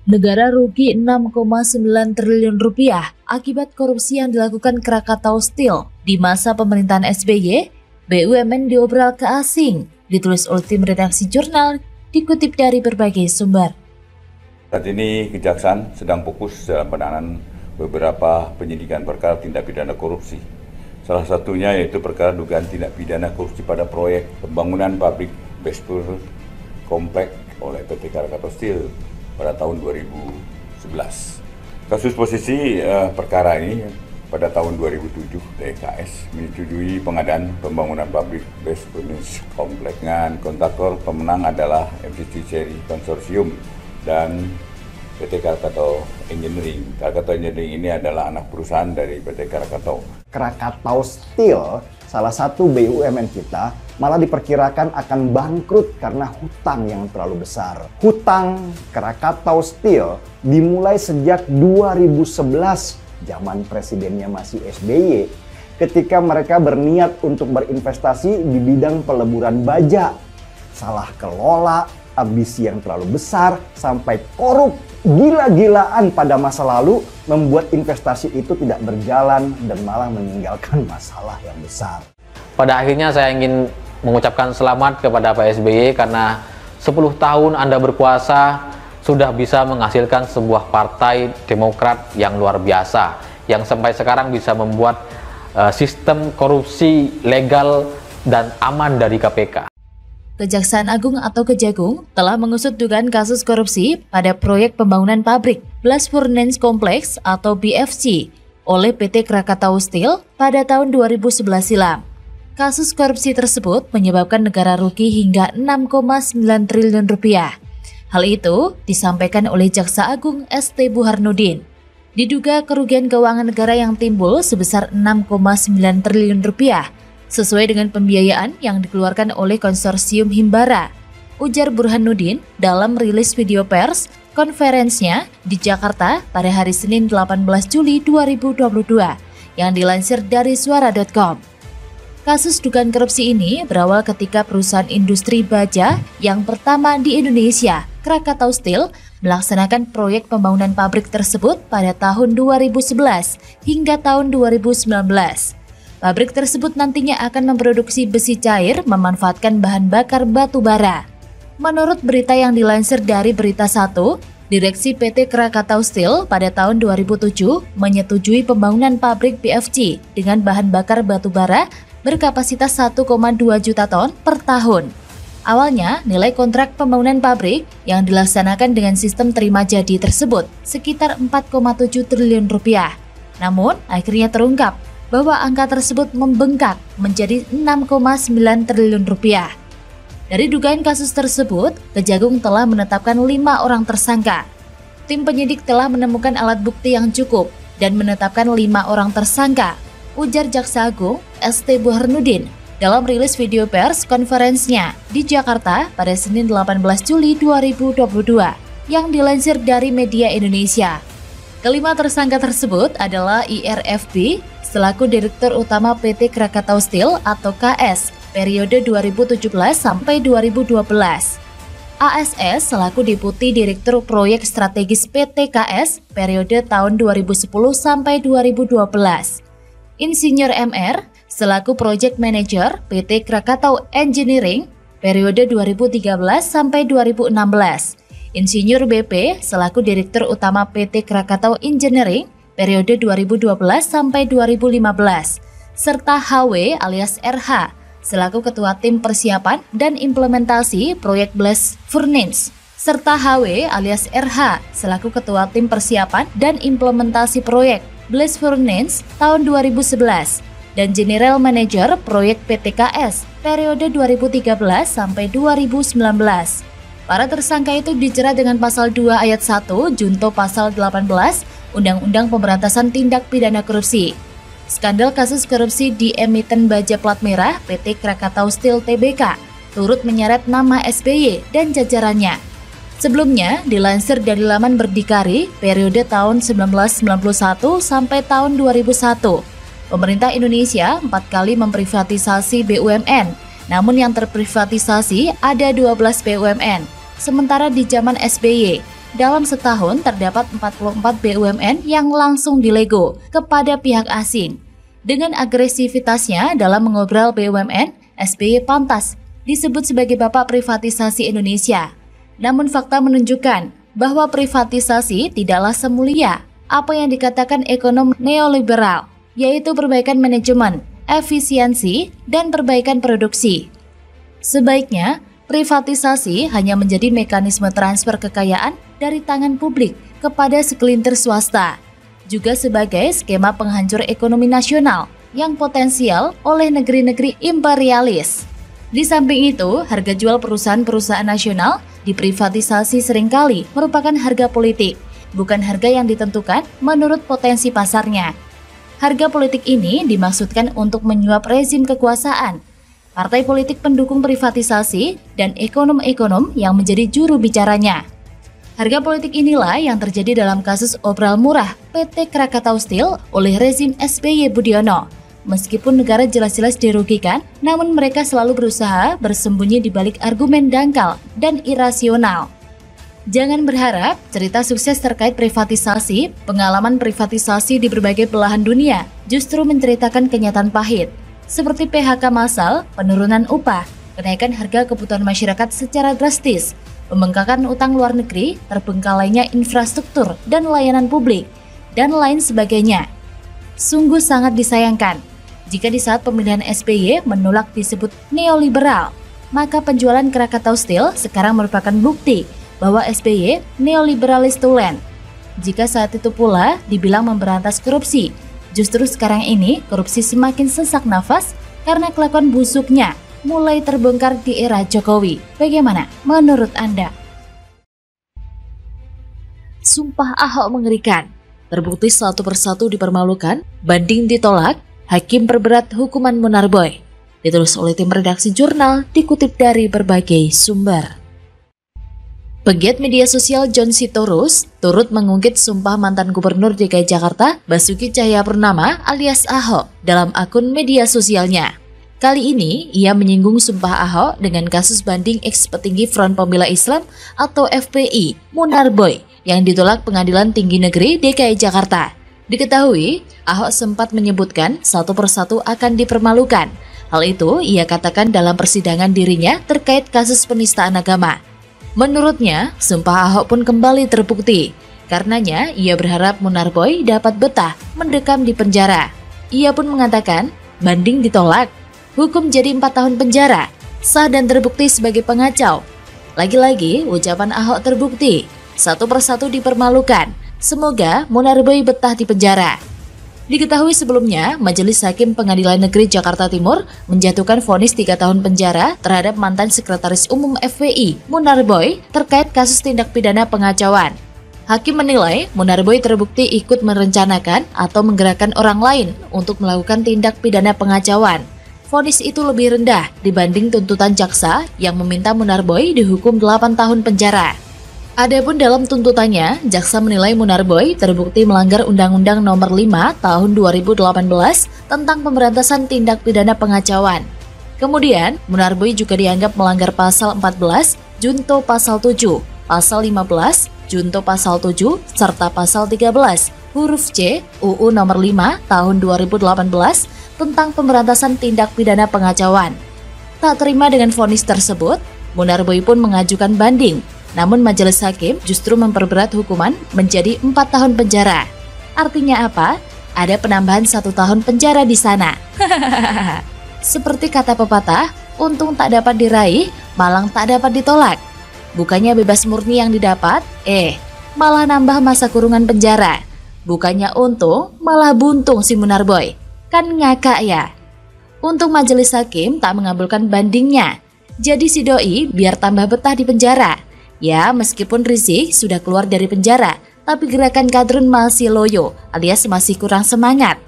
Negara rugi 6,9 triliun rupiah akibat korupsi yang dilakukan Krakatau Steel di masa pemerintahan SBY. BUMN diobral ke asing, ditulis oleh tim redaksi jurnal, dikutip dari berbagai sumber. Saat ini Kejaksaan sedang fokus dalam penanganan beberapa penyidikan perkara tindak pidana korupsi. Salah satunya yaitu perkara dugaan tindak pidana korupsi pada proyek pembangunan pabrik Bespur Komplek oleh PT Krakatau Steel pada tahun 2011. Kasus posisi perkara ini pada tahun 2007 TKS menyetujui pengadaan pembangunan pabrik Bespur Komplek dengan kontraktor pemenang adalah MCC Cherry Consortium dan PT Krakatau Engineering. Krakatau Engineering ini adalah anak perusahaan dari PT Krakatau. Krakatau Steel, salah satu BUMN kita, malah diperkirakan akan bangkrut karena hutang yang terlalu besar. Hutang Krakatau Steel dimulai sejak 2011, zaman presidennya masih SBY, ketika mereka berniat untuk berinvestasi di bidang peleburan baja. Salah kelola, ambisi yang terlalu besar, sampai korup gila-gilaan pada masa lalu membuat investasi itu tidak berjalan dan malah meninggalkan masalah yang besar. Pada akhirnya saya ingin mengucapkan selamat kepada Pak SBY karena 10 tahun Anda berkuasa sudah bisa menghasilkan sebuah partai Demokrat yang luar biasa, yang sampai sekarang bisa membuat sistem korupsi legal dan aman dari KPK. Kejaksaan Agung atau Kejagung telah mengusut dugaan kasus korupsi pada proyek pembangunan pabrik Blast Furnace Complex atau BFC oleh PT Krakatau Steel pada tahun 2011 silam. Kasus korupsi tersebut menyebabkan negara rugi hingga 6,9 triliun rupiah. Hal itu disampaikan oleh Jaksa Agung ST Burhanuddin. Diduga kerugian keuangan negara yang timbul sebesar 6,9 triliun rupiah sesuai dengan pembiayaan yang dikeluarkan oleh konsorsium Himbara, ujar Burhanuddin dalam rilis video pers konferensinya di Jakarta pada hari Senin 18 Juli 2022 yang dilansir dari suara.com. Kasus dugaan korupsi ini berawal ketika perusahaan industri baja yang pertama di Indonesia, Krakatau Steel, melaksanakan proyek pembangunan pabrik tersebut pada tahun 2011 hingga tahun 2019. Pabrik tersebut nantinya akan memproduksi besi cair memanfaatkan bahan bakar batu bara. Menurut berita yang dilansir dari Berita 1, Direksi PT Krakatau Steel pada tahun 2007 menyetujui pembangunan pabrik BFC dengan bahan bakar batu bara berkapasitas 1,2 juta ton per tahun. Awalnya, nilai kontrak pembangunan pabrik yang dilaksanakan dengan sistem terima jadi tersebut sekitar 4,7 triliun rupiah. Namun, akhirnya terungkap bahwa angka tersebut membengkak menjadi 6,9 triliun rupiah. Dari dugaan kasus tersebut, Kejagung telah menetapkan 5 orang tersangka. Tim penyidik telah menemukan alat bukti yang cukup dan menetapkan 5 orang tersangka, ujar Jaksa Agung ST Burhanuddin dalam rilis video pers konferensinya di Jakarta pada Senin 18 Juli 2022 yang dilansir dari media Indonesia. Kelima tersangka tersebut adalah IRFB selaku Direktur Utama PT Krakatau Steel atau KS periode 2017 sampai 2012. ASS selaku Deputi Direktur Proyek Strategis PT KS periode tahun 2010 sampai 2012. Insinyur MR selaku Project Manager PT Krakatau Engineering periode 2013 sampai 2016. Insinyur BP selaku Direktur Utama PT Krakatau Engineering periode 2012 sampai 2015, serta HW alias RH selaku Ketua Tim Persiapan dan Implementasi Proyek Blast Furnace, serta HW alias RH selaku Ketua Tim Persiapan dan Implementasi Proyek Blast Furnace tahun 2011 dan General Manager Proyek PTKS periode 2013 sampai 2019. Para tersangka itu dijerat dengan pasal 2 ayat 1 junto pasal 18 Undang-Undang Pemberantasan Tindak Pidana Korupsi. Skandal kasus korupsi di emiten baja plat merah PT Krakatau Steel Tbk turut menyeret nama SBY dan jajarannya. Sebelumnya, dilansir dari laman Berdikari periode tahun 1991 sampai tahun 2001, pemerintah Indonesia 4 kali memprivatisasi BUMN, namun yang terprivatisasi ada 12 BUMN. Sementara di zaman SBY, dalam setahun terdapat 44 BUMN yang langsung dilego kepada pihak asing. Dengan agresivitasnya dalam mengobrol BUMN, SBY pantas disebut sebagai bapak privatisasi Indonesia. Namun fakta menunjukkan bahwa privatisasi tidaklah semulia apa yang dikatakan ekonom neoliberal, yaitu perbaikan manajemen, efisiensi, dan perbaikan produksi. Sebaiknya, privatisasi hanya menjadi mekanisme transfer kekayaan dari tangan publik kepada segelintir swasta, juga sebagai skema penghancur ekonomi nasional yang potensial oleh negeri-negeri imperialis. Di samping itu, harga jual perusahaan-perusahaan nasional diprivatisasi seringkali merupakan harga politik, bukan harga yang ditentukan menurut potensi pasarnya. Harga politik ini dimaksudkan untuk menyuap rezim kekuasaan, partai politik pendukung privatisasi, dan ekonom-ekonom yang menjadi juru bicaranya. Harga politik inilah yang terjadi dalam kasus obral murah PT Krakatau Steel oleh rezim SBY Budiono. Meskipun negara jelas-jelas dirugikan, namun mereka selalu berusaha bersembunyi di balik argumen dangkal dan irasional. Jangan berharap cerita sukses terkait privatisasi, pengalaman privatisasi di berbagai belahan dunia justru menceritakan kenyataan pahit, seperti PHK massal, penurunan upah, kenaikan harga kebutuhan masyarakat secara drastis, pembengkakan utang luar negeri, terbengkalainya infrastruktur dan layanan publik, dan lain sebagainya. Sungguh sangat disayangkan jika di saat pemilihan SBY menolak disebut neoliberal, maka penjualan Krakatau Steel sekarang merupakan bukti bahwa SBY neoliberalis tulen. Jika saat itu pula dibilang memberantas korupsi, justru sekarang ini korupsi semakin sesak nafas karena kelakuan busuknya mulai terbongkar di era Jokowi. Bagaimana menurut Anda? Sumpah Ahok mengerikan. Terbukti satu persatu dipermalukan, banding ditolak, hakim perberat hukuman Munarboy. Ditulis oleh tim redaksi jurnal, dikutip dari berbagai sumber. Pegiat media sosial John Sitorus turut mengungkit sumpah mantan Gubernur DKI Jakarta Basuki Cahayapurnama alias Ahok dalam akun media sosialnya. Kali ini, ia menyinggung sumpah Ahok dengan kasus banding ex-petinggi Front Pembela Islam atau FPI, Munarboy, yang ditolak Pengadilan Tinggi Negeri DKI Jakarta. Diketahui, Ahok sempat menyebutkan satu persatu akan dipermalukan. Hal itu ia katakan dalam persidangan dirinya terkait kasus penistaan agama. Menurutnya, sumpah Ahok pun kembali terbukti. Karenanya, ia berharap Munarboy dapat betah mendekam di penjara. Ia pun mengatakan, banding ditolak. Hukum jadi 4 tahun penjara, sah dan terbukti sebagai pengacau. Lagi-lagi ucapan Ahok terbukti, satu persatu dipermalukan. Semoga Munarboy betah di penjara. Diketahui sebelumnya, Majelis Hakim Pengadilan Negeri Jakarta Timur menjatuhkan vonis 3 tahun penjara terhadap mantan Sekretaris Umum FPI, Munarboy, terkait kasus tindak pidana pengacauan. Hakim menilai Munarboy terbukti ikut merencanakan atau menggerakkan orang lain untuk melakukan tindak pidana pengacauan. Vonis itu lebih rendah dibanding tuntutan jaksa yang meminta Munarboy dihukum 8 tahun penjara. Adapun dalam tuntutannya, jaksa menilai Munarboy terbukti melanggar Undang-Undang Nomor 5 Tahun 2018 tentang pemberantasan tindak pidana pengacauan. Kemudian, Munarboy juga dianggap melanggar Pasal 14, Junto Pasal 7, Pasal 15, Junto Pasal 7, serta Pasal 13, huruf C, UU Nomor 5 Tahun 2018 tentang pemberantasan tindak pidana pengacauan. Tak terima dengan vonis tersebut, Munarboy pun mengajukan banding. Namun majelis hakim justru memperberat hukuman menjadi 4 tahun penjara. Artinya apa? Ada penambahan 1 tahun penjara di sana. Seperti kata pepatah, untung tak dapat diraih, malang tak dapat ditolak. Bukannya bebas murni yang didapat, malah nambah masa kurungan penjara. Bukannya untung, malah buntung si Munarboy. Kan ngakak ya. Untung majelis hakim tak mengabulkan bandingnya. Jadi si doi biar tambah betah di penjara. Ya, meskipun Rizik sudah keluar dari penjara, tapi gerakan kadrun masih loyo alias masih kurang semangat.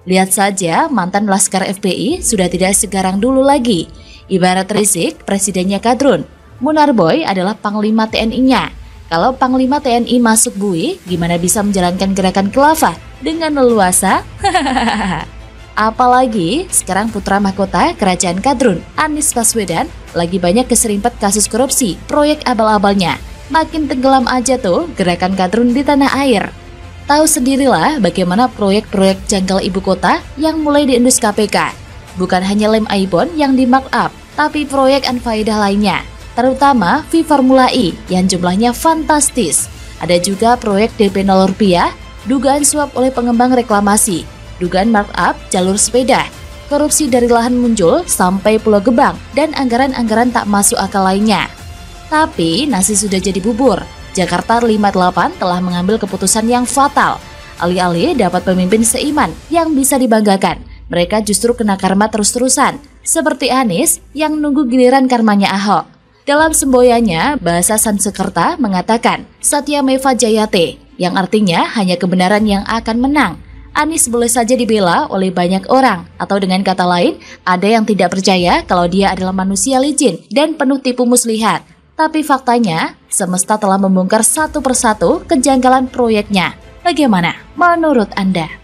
Lihat saja mantan laskar FPI sudah tidak segarang dulu lagi. Ibarat Rizik, presidennya kadrun. Munarboy adalah panglima TNI-nya. Kalau panglima TNI masuk bui, gimana bisa menjalankan gerakan khilafah dengan leluasa? Apalagi sekarang putra mahkota kerajaan kadrun, Anies Baswedan, lagi banyak keserimpet kasus korupsi proyek abal-abalnya. makin tenggelam aja tuh gerakan kadrun di tanah air. Tahu sendirilah bagaimana proyek-proyek janggal ibu kota yang mulai diendus KPK. Bukan hanya lem Aibon yang di markup, tapi proyek anfaedah lainnya, terutama V Formula E yang jumlahnya fantastis. Ada juga proyek DP 0 rupiah, dugaan suap oleh pengembang reklamasi, dugaan markup jalur sepeda, korupsi dari lahan muncul sampai Pulau Gebang, dan anggaran-anggaran tak masuk akal lainnya. Tapi nasi sudah jadi bubur. Jakarta 58 telah mengambil keputusan yang fatal. Alih-alih dapat pemimpin seiman yang bisa dibanggakan, mereka justru kena karma terus-terusan, seperti Anies yang nunggu giliran karmanya Ahok. Dalam semboyannya, bahasa Sansekerta mengatakan Satya Meva Jayate, yang artinya hanya kebenaran yang akan menang. Anies boleh saja dibela oleh banyak orang, atau dengan kata lain, ada yang tidak percaya kalau dia adalah manusia licin dan penuh tipu muslihat. Tapi faktanya, semesta telah membongkar satu persatu kejanggalan proyeknya. Bagaimana menurut Anda?